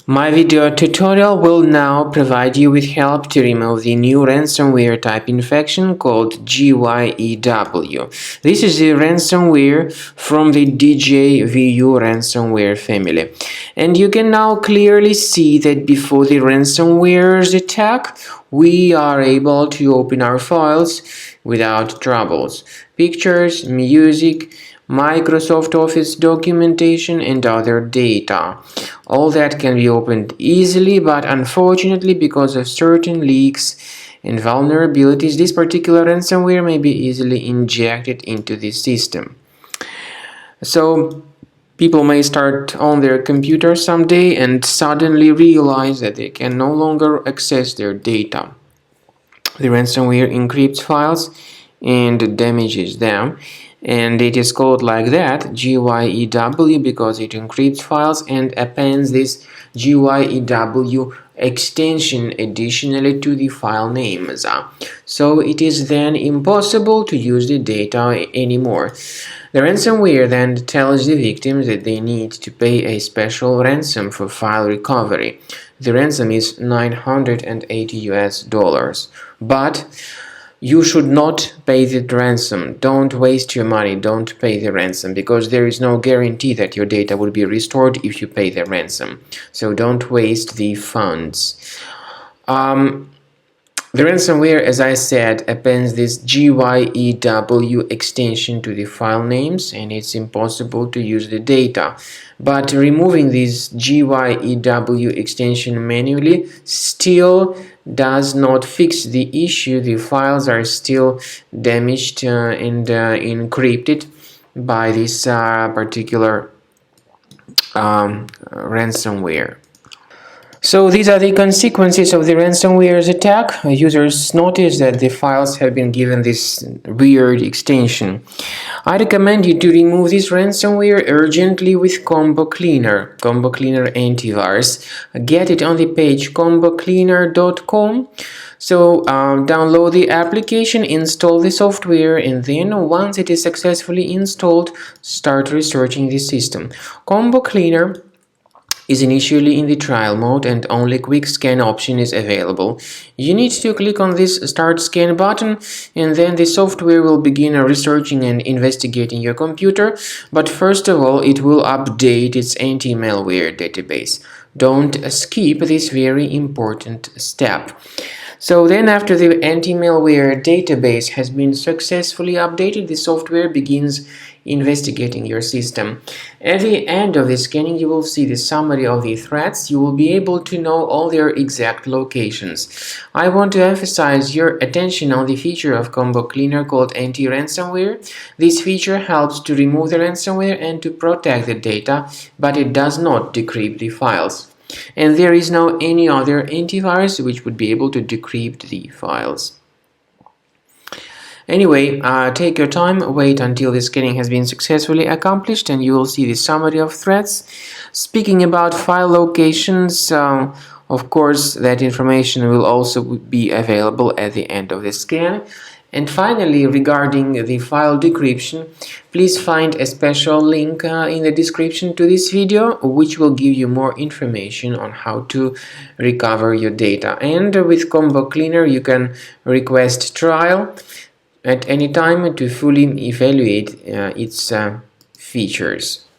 My video tutorial will now provide you with help to remove the new ransomware type infection called Gyew. This is a ransomware from the Gyew ransomware family. And you can now clearly see that before the ransomware's attack, we are able to open our files without troubles. Pictures, music, Microsoft Office documentation and other data. All that can be opened easily, but unfortunately, because of certain leaks and vulnerabilities, this particular ransomware may be easily injected into the system. So people may start on their computer someday and suddenly realize that they can no longer access their data. The ransomware encrypts files and damages them, and it is called like that, Gyew, because it encrypts files and appends this Gyew extension additionally to the file names. So it is then impossible to use the data anymore. The ransomware then tells the victims that they need to pay a special ransom for file recovery. The ransom is $980 US. But you should not pay the ransom. Don't waste your money. Don't pay the ransom, because there is no guarantee that your data will be restored if you pay the ransom. So don't waste the funds. The ransomware, as I said, appends this Gyew extension to the file names, and it's impossible to use the data. But removing this Gyew extension manually still does not fix the issue. The files are still damaged and encrypted by this particular ransomware. So these are the consequences of the ransomware's attack. Users notice that the files have been given this weird extension. I recommend you to remove this ransomware urgently with Cleaner Antivirus. Get it on the page combocleaner.com. So download the application, install the software, and then once it is successfully installed, start researching the system. Cleaner is initially in the trial mode and only quick scan option is available. You need to click on this start scan button, and then the software will begin researching and investigating your computer. But first of all, it will update its anti-malware database. Don't skip this very important step. So then, after the anti-malware database has been successfully updated, the software begins investigating your system. At the end of the scanning, you will see the summary of the threats. You will be able to know all their exact locations. I want to emphasize your attention on the feature of Combo Cleaner called anti-ransomware. This feature helps to remove the ransomware and to protect the data, but it does not decrypt the files. And there is no any other antivirus which would be able to decrypt the files. Anyway, take your time, wait until the scanning has been successfully accomplished, and you will see the summary of threats. Speaking about file locations, of course, that information will also be available at the end of the scan. And finally, regarding the file decryption, please find a special link in the description to this video, which will give you more information on how to recover your data. And with Combo Cleaner, you can request trial at any time to fully evaluate its features.